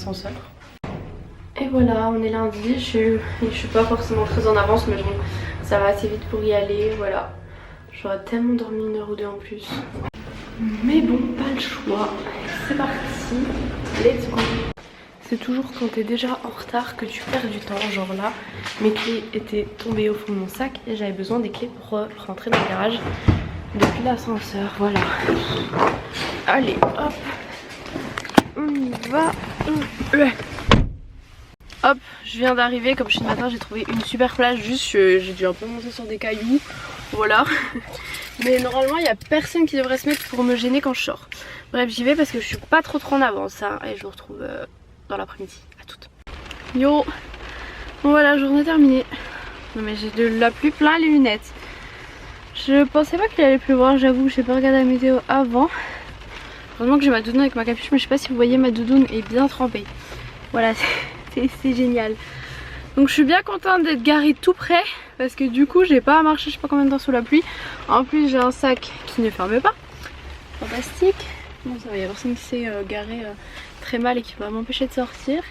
l'ascenseur. Et voilà, on est lundi, je suis pas forcément très en avance mais bon, ça va assez vite pour y aller, voilà. J'aurais tellement dormi 1 heure ou 2 en plus. Mais bon, pas le choix. C'est parti, let's go. C'est toujours quand t'es déjà en retard que tu perds du temps. Genre là, mes clés étaient tombées au fond de mon sac et j'avais besoin des clés pour rentrer dans le garage depuis l'ascenseur. Voilà. Allez, hop. On y va. Hop, je viens d'arriver. Comme je suis ce matin, j'ai trouvé une super plage. Juste, j'ai dû un peu monter sur des cailloux. Voilà. Mais normalement, il n'y a personne qui devrait se mettre pour me gêner quand je sors. Bref, j'y vais parce que je suis pas trop en avance. Hein, et je vous retrouve dans l'après-midi. À toutes. Yo. Bon voilà, journée terminée. Non mais j'ai de la pluie plein les lunettes. Je pensais pas qu'il allait pleuvoir, j'avoue. J'ai pas regardé la météo avant. Heureusement que j'ai ma doudoune avec ma capuche. Mais je sais pas si vous voyez, ma doudoune est bien trempée. Voilà, c'est génial. Donc je suis bien contente d'être garée tout près parce que du coup j'ai pas à marcher je sais pas combien de temps sous la pluie. En plus j'ai un sac qui ne ferme pas. Fantastique. Bon ça va, il y a personne qui s'est garé très mal et qui va m'empêcher de sortir.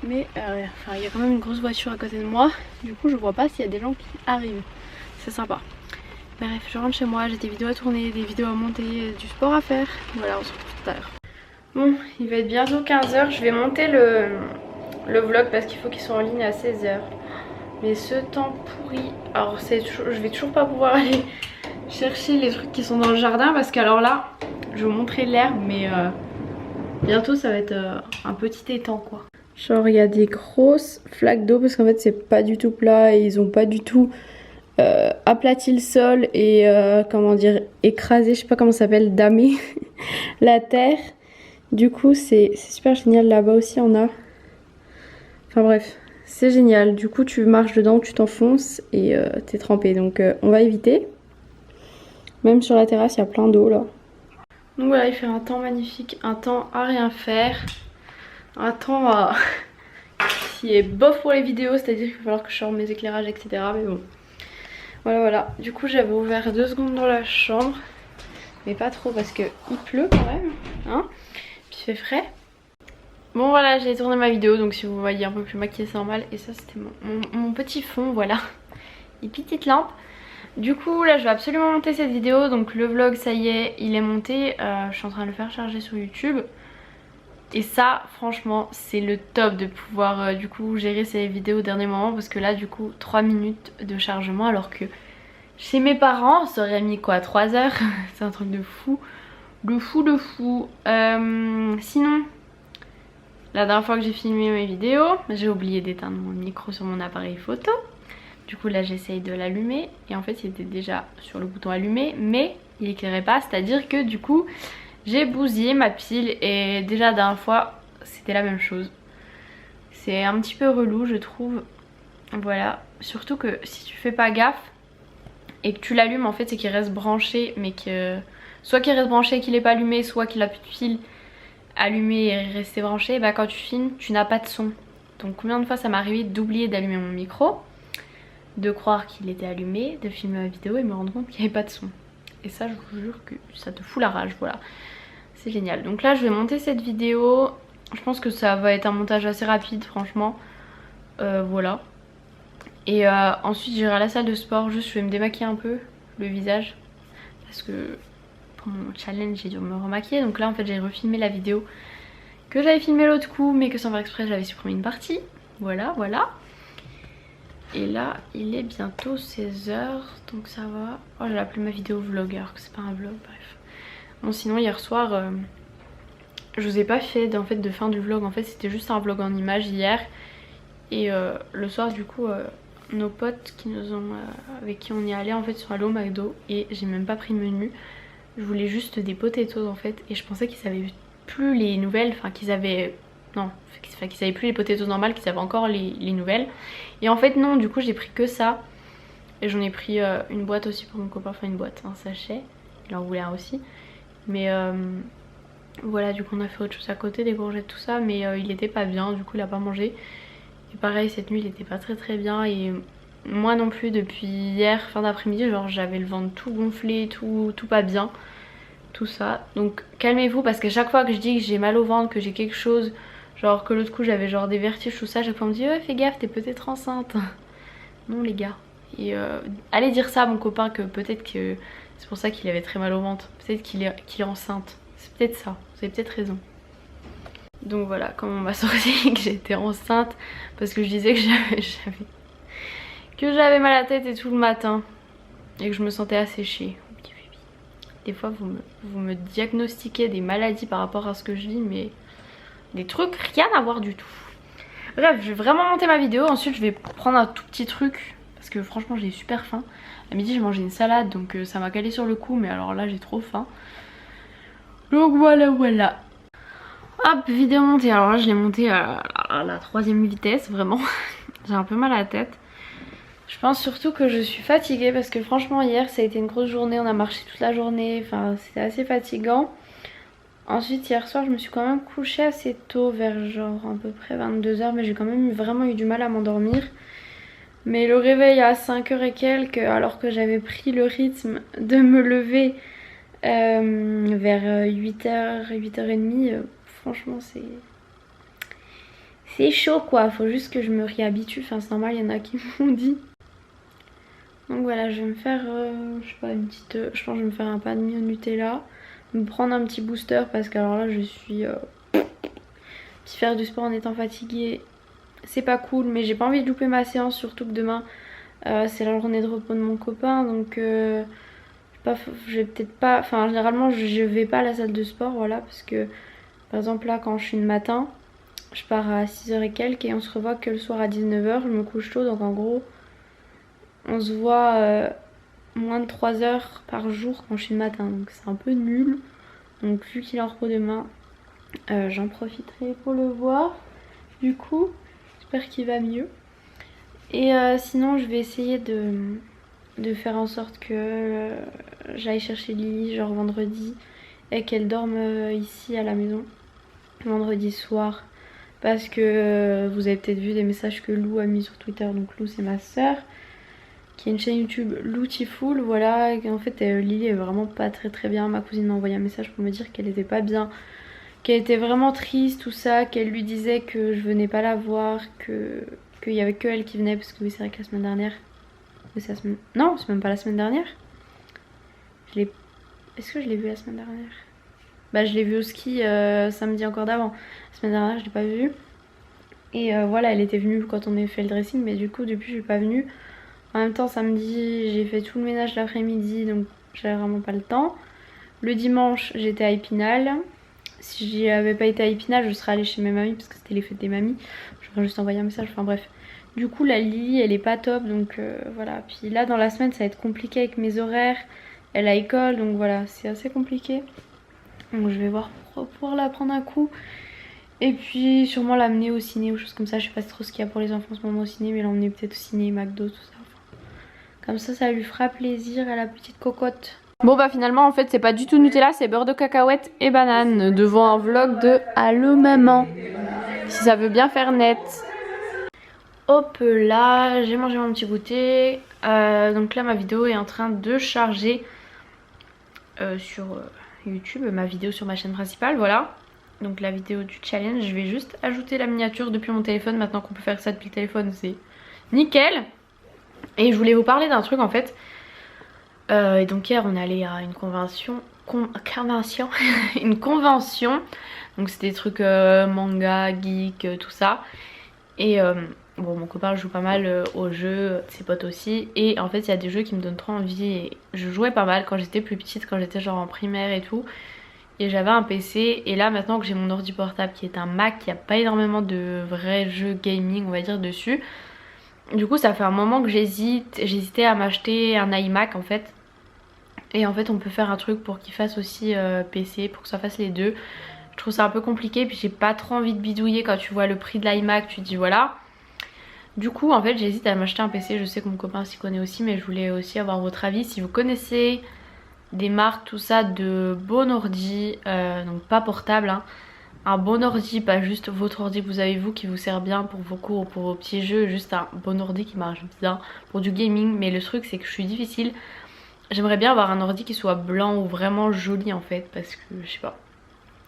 Mais enfin, il y a quand même une grosse voiture à côté de moi. Du coup je vois pas s'il y a des gens qui arrivent. C'est sympa. Bref, je rentre chez moi, j'ai des vidéos à tourner, des vidéos à monter, du sport à faire. Voilà, on se retrouve tout à l'heure. Bon, il va être bientôt 15 h. Je vais monter le vlog parce qu'il faut qu'il soit en ligne à 16 h. Mais ce temps pourri. Alors je vais toujours pas pouvoir aller chercher les trucs qui sont dans le jardin parce qu'alors là, je vais vous montrer l'herbe mais bientôt ça va être un petit étang quoi. Genre il y a des grosses flaques d'eau parce qu'en fait c'est pas du tout plat et ils ont pas du tout aplati le sol et comment dire écrasé, je sais pas comment ça s'appelle, damé la terre. Du coup c'est super génial, là-bas aussi on a. Enfin bref, c'est génial. Du coup tu marches dedans, tu t'enfonces et t'es trempé. Donc on va éviter. Même sur la terrasse il y a plein d'eau là. Donc voilà, il fait un temps magnifique, un temps à rien faire. Un temps qui est bof pour les vidéos, c'est-à-dire qu'il va falloir que je sorte mes éclairages etc. Mais bon. Voilà. Du coup j'avais ouvert 2 secondes dans la chambre. Mais pas trop parce qu'il pleut quand même. Hein, puis il fait frais. Bon voilà, j'ai tourné ma vidéo donc si vous voyez un peu plus maquillée c'est normal. Et ça c'était mon petit fond, voilà. Et petite lampe. Du coup là je vais absolument monter cette vidéo. Donc le vlog ça y est, il est monté. Je suis en train de le faire charger sur YouTube. Et ça franchement c'est le top de pouvoir du coup gérer ces vidéos au dernier moment. Parce que là du coup 3 minutes de chargement alors que chez mes parents ça aurait mis quoi 3 heures. C'est un truc de fou. De fou. Sinon... La dernière fois que j'ai filmé mes vidéos, j'ai oublié d'éteindre mon micro sur mon appareil photo. Du coup là j'essaye de l'allumer et en fait il était déjà sur le bouton allumé mais il éclairait pas. C'est-à-dire que du coup j'ai bousillé ma pile et déjà la dernière fois c'était la même chose. C'est un petit peu relou je trouve. Voilà, surtout que si tu fais pas gaffe et que tu l'allumes en fait c'est qu'il reste branché mais que... Soit qu'il reste branché et qu'il est pas allumé, soit qu'il a plus de fil allumé et rester branché, bah quand tu filmes tu n'as pas de son. Donc combien de fois ça m'est arrivé d'oublier d'allumer mon micro, de croire qu'il était allumé, de filmer ma vidéo et me rendre compte qu'il n'y avait pas de son. Et ça je vous jure que ça te fout la rage, voilà. C'est génial. Donc là je vais monter cette vidéo, je pense que ça va être un montage assez rapide franchement. Voilà. Et ensuite j'irai à la salle de sport, juste je vais me démaquiller un peu le visage parce que pour mon challenge j'ai dû me remaquiller. Donc là en fait j'ai refilmé la vidéo que j'avais filmé l'autre coup mais que sans faire exprès j'avais supprimé une partie. Voilà. Et là il est bientôt 16 h donc ça va. Oh j'ai appelé ma vidéo vlog alors que c'est pas un vlog, bref. Bon sinon hier soir je vous ai pas fait en fait de fin du vlog, en fait c'était juste un vlog en images hier. Et le soir du coup nos potes qui nous ont avec qui on y allait en fait sont allés au McDo et j'ai même pas pris de menu. Je voulais juste des potatoes en fait et je pensais qu'ils avaient plus les nouvelles, enfin qu'ils avaient... Non, qu'ils avaient plus les potatoes normales, qu'ils avaient encore les nouvelles. Et en fait non, du coup j'ai pris que ça. Et j'en ai pris une boîte aussi pour mon copain, enfin une boîte, un sachet. Il en voulait un aussi. Mais voilà, du coup on a fait autre chose à côté, des courgettes tout ça. Mais il était pas bien, du coup il a pas mangé. Et pareil cette nuit il était pas très bien et... Moi non plus depuis hier fin d'après-midi, genre j'avais le ventre tout gonflé, tout pas bien, tout ça. Donc calmez-vous parce qu'à chaque fois que je dis que j'ai mal au ventre, que j'ai quelque chose, Genre que l'autre coup j'avais genre des vertiges tout ça, chaque fois on me dit ouais fais gaffe t'es peut-être enceinte. Non les gars. Et allez dire ça à mon copain que peut-être que c'est pour ça qu'il avait très mal au ventre. Peut-être qu'il est enceinte. C'est peut-être ça, vous avez peut-être raison. Donc voilà, quand on m'a sorti que j'étais enceinte, parce que je disais que j'avais mal à la tête et tout le matin. Et que je me sentais asséchée. Des fois vous me diagnostiquez des maladies par rapport à ce que je vis, mais des trucs rien à voir du tout. Bref, je vais vraiment monter ma vidéo, ensuite je vais prendre un tout petit truc parce que franchement j'ai super faim. À midi j'ai mangé une salade donc ça m'a calé sur le coup, mais alors là j'ai trop faim. Donc voilà. Hop, vidéo montée. Alors là je l'ai montée à la 3e vitesse, vraiment. J'ai un peu mal à la tête. Je pense surtout que je suis fatiguée parce que franchement hier ça a été une grosse journée, on a marché toute la journée, enfin c'était assez fatigant. Ensuite hier soir je me suis quand même couchée assez tôt, vers genre à peu près 22h, mais j'ai quand même vraiment eu du mal à m'endormir. Mais le réveil à 5h et quelques, alors que j'avais pris le rythme de me lever vers 8h, 8h30, franchement c'est chaud quoi, faut juste que je me réhabitue, enfin c'est normal, il y en a qui m'ont dit. Donc voilà, je vais me faire, je sais pas, une petite, je pense que je vais me faire un pain de mie au Nutella, me prendre un petit booster parce que alors là je suis, puis faire du sport en étant fatiguée, c'est pas cool, mais j'ai pas envie de louper ma séance, surtout que demain c'est la journée de repos de mon copain, donc je vais peut-être pas, enfin généralement je vais pas à la salle de sport, voilà, parce que par exemple là quand je suis le matin, je pars à 6h et quelques et on se revoit que le soir à 19h, je me couche tôt, donc en gros on se voit moins de 3 heures par jour quand je suis le matin, donc c'est un peu nul. Donc vu qu'il est en repos demain, j'en profiterai pour le voir. Du coup, j'espère qu'il va mieux. Et sinon je vais essayer de faire en sorte que j'aille chercher Lily genre vendredi et qu'elle dorme ici à la maison vendredi soir. Parce que vous avez peut-être vu des messages que Lou a mis sur Twitter, donc Lou c'est ma soeur, qui a une chaîne YouTube Loutiful, voilà, et en fait Lily est vraiment pas très bien. Ma cousine m'a envoyé un message pour me dire qu'elle était pas bien, qu'elle était vraiment triste, tout ça, qu'elle lui disait que je venais pas la voir, qu'il y avait que elle qui venait, parce que oui c'est vrai que la semaine dernière, non c'est même pas la semaine dernière, est-ce que je l'ai vue la semaine dernière? Bah je l'ai vue au ski samedi encore d'avant, la semaine dernière je l'ai pas vue. Et voilà, elle était venue quand on a fait le dressing, mais du coup depuis je suis pas venue. En même temps samedi j'ai fait tout le ménage l'après-midi, donc j'avais vraiment pas le temps. Le dimanche j'étais à Épinal. Si j'y avais pas été à Épinal je serais allée chez mes mamies parce que c'était les fêtes des mamies. J'aurais juste envoyé un message, enfin bref. Du coup la Lily elle est pas top, donc voilà. Puis là dans la semaine ça va être compliqué avec mes horaires. Elle a école, donc voilà c'est assez compliqué. Donc je vais voir pour pouvoir la prendre un coup. Et puis sûrement l'amener au ciné ou choses comme ça. Je sais pas trop ce qu'il y a pour les enfants en ce moment au ciné, mais l'emmener peut-être au ciné, McDo, tout ça. Enfin, comme ça lui fera plaisir à la petite cocotte. Bon bah finalement en fait c'est pas du tout Nutella, c'est beurre de cacahuète et banane devant un vlog de Allô maman. Si ça veut bien faire net. Hop là, j'ai mangé mon petit goûter. Donc là ma vidéo est en train de charger sur YouTube, ma vidéo sur ma chaîne principale, voilà. Donc la vidéo du challenge, je vais juste ajouter la miniature depuis mon téléphone. Maintenant qu'on peut faire ça depuis le téléphone, c'est nickel. Et je voulais vous parler d'un truc en fait. Et donc hier on est allé à une convention. Une convention. Donc c'était des trucs manga, geek, tout ça. Et bon mon copain joue pas mal aux jeux, ses potes aussi. Et en fait il y a des jeux qui me donnent trop envie. Et je jouais pas mal quand j'étais plus petite, quand j'étais genre en primaire et tout. Et j'avais un PC, et là maintenant que j'ai mon ordi portable qui est un Mac, il n'y a pas énormément de vrais jeux gaming on va dire dessus. Du coup ça fait un moment que j'hésitais à m'acheter un iMac en fait. Et en fait on peut faire un truc pour qu'il fasse aussi PC, pour que ça fasse les deux. Je trouve ça un peu compliqué, puis j'ai pas trop envie de bidouiller quand tu vois le prix de l'iMac, tu te dis voilà. Du coup en fait j'hésite à m'acheter un PC, je sais que mon copain s'y connaît aussi, mais je voulais aussi avoir votre avis si vous connaissez des marques tout ça de bon ordi, donc pas portable hein. Un bon ordi, pas juste votre ordi que vous avez vous qui vous sert bien pour vos cours ou pour vos petits jeux, juste un bon ordi qui marche bien pour du gaming. Mais le truc c'est que je suis difficile, j'aimerais bien avoir un ordi qui soit blanc ou vraiment joli en fait, parce que je sais pas,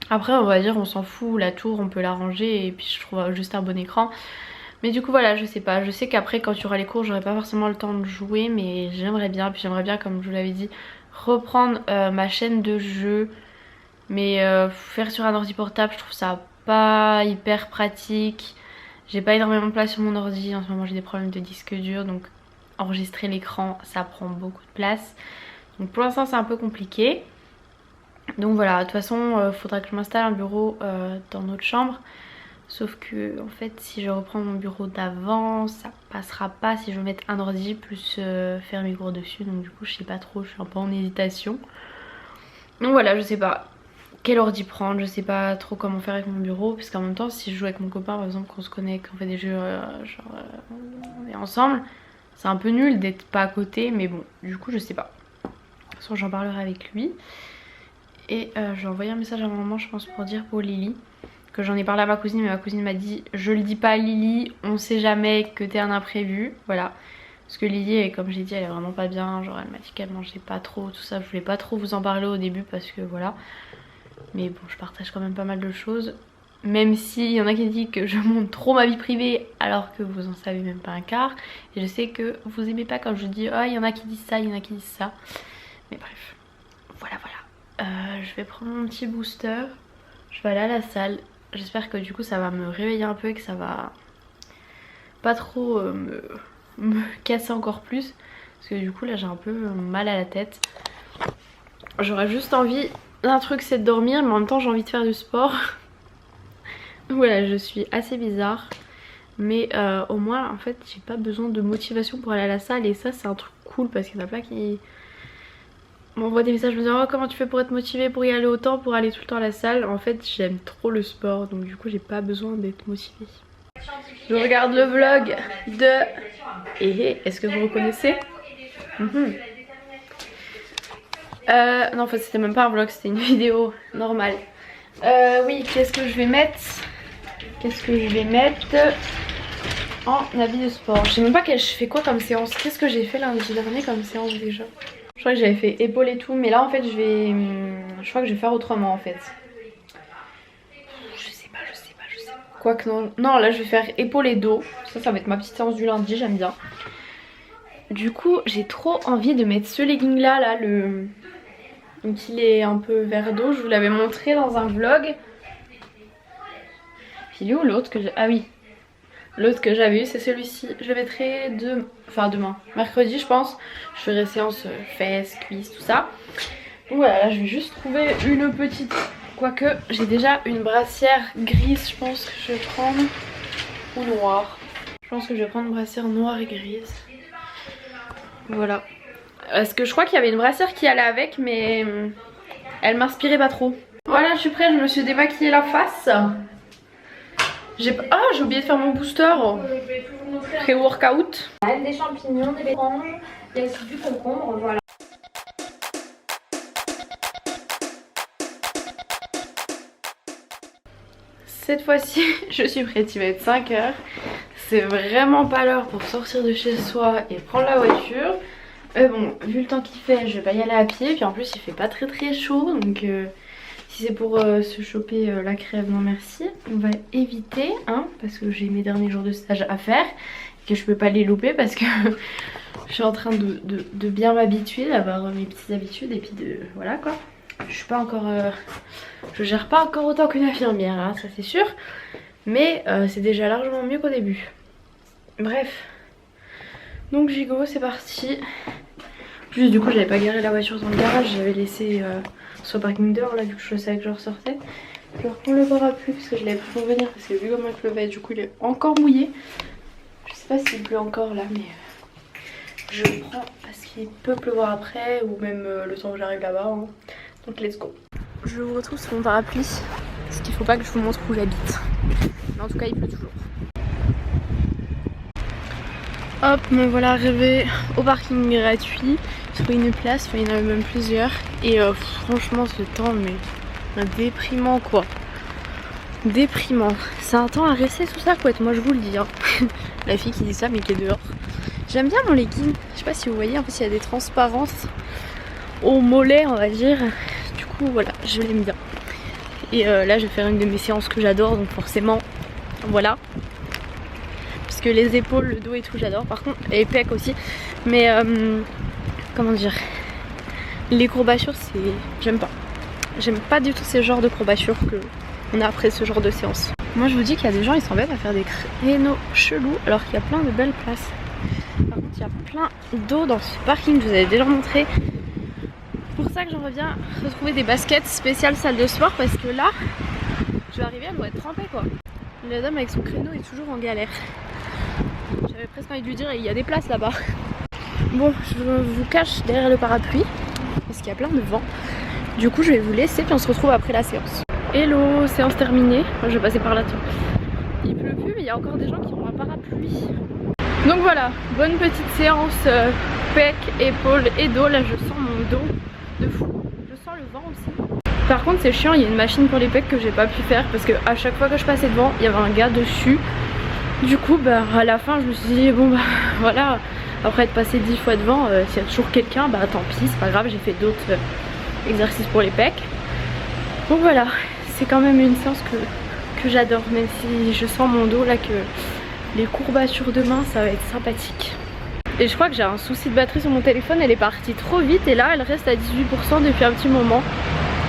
Après on va dire on s'en fout, la tour on peut la ranger et puis je trouve juste un bon écran. Mais du coup voilà, je sais pas, je sais qu'après quand il y aura les cours j'aurai pas forcément le temps de jouer, mais j'aimerais bien. Puis j'aimerais bien, comme je vous l'avais dit, reprendre ma chaîne de jeux. Mais faire sur un ordi portable, je trouve ça pas hyper pratique. J'ai pas énormément de place sur mon ordi, en ce moment j'ai des problèmes de disque dur, donc enregistrer l'écran ça prend beaucoup de place. Donc pour l'instant c'est un peu compliqué. Donc voilà, de toute façon faudra que je m'installe un bureau dans notre chambre. Sauf que en fait si je reprends mon bureau d'avant ça passera pas si je veux mettre un ordi plus faire mes cours dessus. Donc du coup je sais pas trop, je suis un peu en hésitation. Donc voilà, je sais pas quel ordi prendre, je sais pas trop comment faire avec mon bureau. Parce qu'en même temps si je joue avec mon copain par exemple, qu'on se connaît, qu'on fait des jeux on est ensemble, c'est un peu nul d'être pas à côté. Mais bon du coup je sais pas. De toute façon j'en parlerai avec lui. Et j'ai envoyé un message à ma maman je pense pour dire pour Lily. Que j'en ai parlé à ma cousine, mais ma cousine m'a dit je le dis pas à Lily, on sait jamais que t'es un imprévu, voilà. Parce que Lily, comme j'ai dit, elle est vraiment pas bien, genre elle m'a dit qu'elle mangeait pas trop, tout ça. Je voulais pas trop vous en parler au début parce que voilà. Mais bon, je partage quand même pas mal de choses. Même s'il y en a qui disent que je montre trop ma vie privée alors que vous en savez même pas un quart. Et je sais que vous aimez pas quand je dis ah il y en a qui disent ça, il y en a qui disent ça. Mais bref, voilà. Je vais prendre mon petit booster, je vais aller à la salle. J'espère que du coup ça va me réveiller un peu et que ça va pas trop me casser encore plus. Parce que du coup là j'ai un peu mal à la tête. J'aurais juste envie d'un truc, c'est de dormir, mais en même temps j'ai envie de faire du sport. Voilà, je suis assez bizarre. Mais au moins en fait j'ai pas besoin de motivation pour aller à la salle. Et ça c'est un truc cool parce qu'il y en a plein qui m'envoie des messages me disant oh, comment tu fais pour être motivée pour y aller autant, pour aller tout le temps à la salle. En fait j'aime trop le sport, donc du coup j'ai pas besoin d'être motivée. Je regarde le vlog de... est-ce que vous reconnaissez? Non en fait c'était même pas un vlog, c'était une vidéo normale. Oui, qu'est-ce que je vais mettre? Qu'est-ce que je vais mettre en habit de sport? Je sais même pas je fais quoi comme séance. Qu'est-ce que j'ai fait lundi dernier comme séance déjà? Je crois que j'avais fait épaule et tout, mais là en fait je crois que je vais faire autrement en fait. Je sais pas. Quoique non, là je vais faire épaule et dos. Ça va être ma petite séance du lundi, j'aime bien. Du coup j'ai trop envie de mettre ce legging là, donc il est un peu vert d'eau, je vous l'avais montré dans un vlog. Il est où l'autre que j'ai... Ah oui, l'autre que j'avais eu c'est celui-ci. Je le mettrai demain, mercredi je pense. Je ferai séance fesses, cuisses, tout ça. Donc voilà, là je vais juste trouver une petite... Quoique j'ai déjà une brassière grise, je pense que je vais prendre. Ou noire. Je pense que je vais prendre une brassière noire et grise. Voilà. Parce que je crois qu'il y avait une brassière qui allait avec, mais elle m'inspirait pas trop. Voilà, je suis prête, je me suis démaquillée la face. J'ai oublié de faire mon booster pré-workout. Des champignons, des oranges, il y a aussi du concombre, voilà. Cette fois-ci, je suis prête, il va être 5 h. C'est vraiment pas l'heure pour sortir de chez soi et prendre la voiture. Bon, vu le temps qu'il fait, je vais pas y aller à pied. Puis en plus, il fait pas très chaud. Donc si c'est pour se choper la crève, non merci. On va éviter, hein, parce que j'ai mes derniers jours de stage à faire. Que je peux pas les louper parce que je suis en train de bien m'habituer, d'avoir mes petites habitudes. Et puis voilà quoi. Je suis pas encore... je gère pas encore autant qu'une infirmière, hein, ça c'est sûr. Mais c'est déjà largement mieux qu'au début. Bref. Donc gigot, c'est parti. Juste du coup j'avais pas garé la voiture dans le garage. J'avais laissé sur le parking dehors là vu que je savais que je ressortais. Je vais reprendre le parapluie parce que je l'avais pris pour venir. Parce que vu comment il pleuvait, du coup il est encore mouillé. Je sais pas s'il pleut encore là, mais je le prends parce qu'il peut pleuvoir après. Ou même le temps que j'arrive là-bas, hein. Donc let's go. Je vous retrouve sur mon parapluie parce qu'il faut pas que je vous montre où j'habite. Mais en tout cas il pleut toujours. Hop, me voilà arrivée au parking gratuit. J'ai trouvé une place, enfin il y en avait même plusieurs. Et franchement ce temps mais déprimant quoi. Déprimant. C'est un temps à rester sous sa couette, moi je vous le dis, hein. La fille qui dit ça mais qui est dehors. J'aime bien mon legging, je sais pas si vous voyez, en fait il y a des transparences au mollet on va dire. Du coup voilà, je l'aime bien. Et là je vais faire une de mes séances que j'adore, donc forcément voilà. Parce que les épaules, le dos et tout j'adore, par contre, et pecs aussi. Mais comment dire, les courbatures c'est... j'aime pas. J'aime pas du tout ces genres de courbatures qu'on a après ce genre de séance. Moi je vous dis qu'il y a des gens ils s'embêtent à faire des créneaux chelous alors qu'il y a plein de belles places. Par contre il y a plein d'eau dans ce parking, je vous avais déjà montré. Pour ça que j'aimerais bien retrouver des baskets spéciales salle de sport parce que là je vais arriver, elle doit être trempée quoi. La dame avec son créneau est toujours en galère. J'avais presque envie de lui dire il y a des places là-bas. Bon, je vous cache derrière le parapluie parce qu'il y a plein de vent. Du coup je vais vous laisser puis on se retrouve après la séance. Hello, séance terminée. Moi je vais passer par là. Il pleut plus mais il y a encore des gens qui ont un parapluie. Donc voilà, bonne petite séance pec, épaules et dos. Là je sens mon dos de fou. Je sens le vent aussi. Par contre c'est chiant, il y a une machine pour les pecs que j'ai pas pu faire parce que à chaque fois que je passais devant il y avait un gars dessus. Du coup bah à la fin je me suis dit bon bah voilà, après être passé 10 fois devant, s'il y a toujours quelqu'un bah tant pis, c'est pas grave, j'ai fait d'autres exercices pour les pecs. Donc voilà, c'est quand même une séance que j'adore, même si je sens mon dos là que les courbatures de main ça va être sympathique. Et je crois que j'ai un souci de batterie sur mon téléphone, elle est partie trop vite et là elle reste à 18% depuis un petit moment.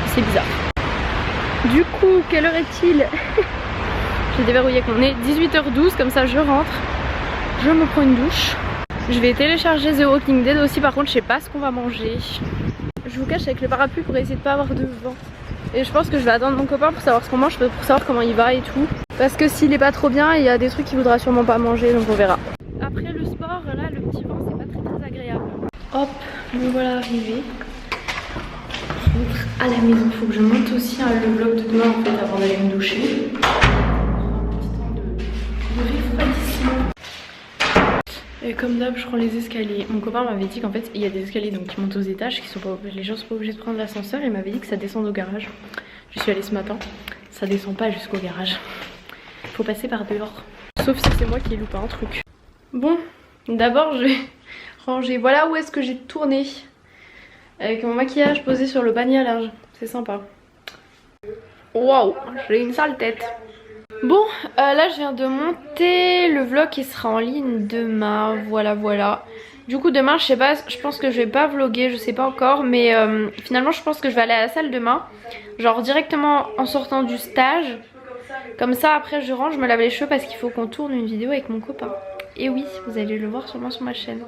C'est bizarre. Du coup, quelle heure est-il? J'ai déverrouillé qu'on est 18h12, comme ça je rentre, je me prends une douche. Je vais télécharger The Walking Dead aussi, par contre je sais pas ce qu'on va manger. Je vous cache avec le parapluie pour essayer de pas avoir de vent. Et je pense que je vais attendre mon copain pour savoir ce qu'on mange, pour savoir comment il va et tout. Parce que s'il est pas trop bien, il y a des trucs qu'il voudra sûrement pas manger, donc on verra. Après le sport, là le petit vent c'est pas très agréable. Hop, me voilà arrivée. Je rentre à la maison, il faut que je monte aussi le vlog de demain en fait avant d'aller me doucher. Un petit temps de refroidissement. Et comme d'hab je prends les escaliers. Mon copain m'avait dit qu'en fait il y a des escaliers donc qui montent aux étages, qui sont pas, les gens sont pas obligés de prendre l'ascenseur. Il m'avait dit que ça descend au garage. Je suis allée ce matin, ça descend pas jusqu'au garage. Faut passer par dehors. Sauf si c'est moi qui loupe un truc. Bon, d'abord je vais ranger. Voilà où est-ce que j'ai tourné. Avec mon maquillage posé sur le panier à linge. C'est sympa. Waouh, j'ai une sale tête. Bon, là je viens de monter le vlog qui sera en ligne demain. Voilà. Du coup demain je sais pas, je pense que je vais pas vlogger, je sais pas encore. Mais finalement je pense que je vais aller à la salle demain. Genre directement en sortant du stage. Comme ça après je rentre, je me lave les cheveux parce qu'il faut qu'on tourne une vidéo avec mon copain. Et oui, vous allez le voir sûrement sur ma chaîne.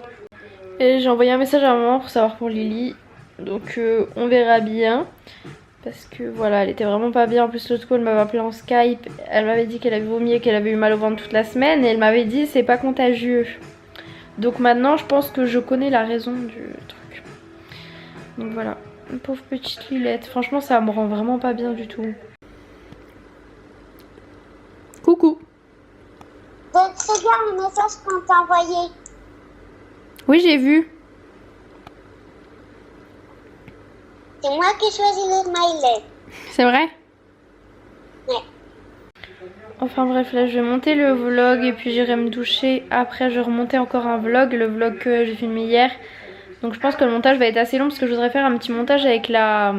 Et j'ai envoyé un message à maman pour savoir pour Lily. Donc on verra bien. Parce que voilà, elle était vraiment pas bien. En plus l'autre coup elle m'avait appelé en Skype. Elle m'avait dit qu'elle avait vomi et qu'elle avait eu mal au ventre toute la semaine. Et elle m'avait dit c'est pas contagieux. Donc maintenant je pense que je connais la raison du truc. Donc voilà, une pauvre petite Lilette. Franchement ça me rend vraiment pas bien du tout. Coucou. Donc regarde le message qu'on t'a envoyé. Oui j'ai vu. C'est moi qui choisis le smiley. C'est vrai? Ouais. Enfin bref, là je vais monter le vlog et puis j'irai me doucher. Après je vais remonter encore un vlog, le vlog que j'ai filmé hier. Donc je pense que le montage va être assez long parce que je voudrais faire un petit montage avec la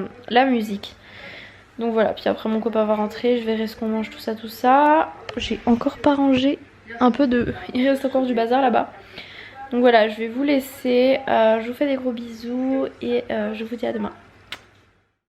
musique. Donc voilà, puis après mon copain va rentrer, je verrai ce qu'on mange, tout ça. J'ai encore pas rangé un peu de... Il reste encore du bazar là-bas. Donc voilà, je vais vous laisser. Je vous fais des gros bisous et je vous dis à demain.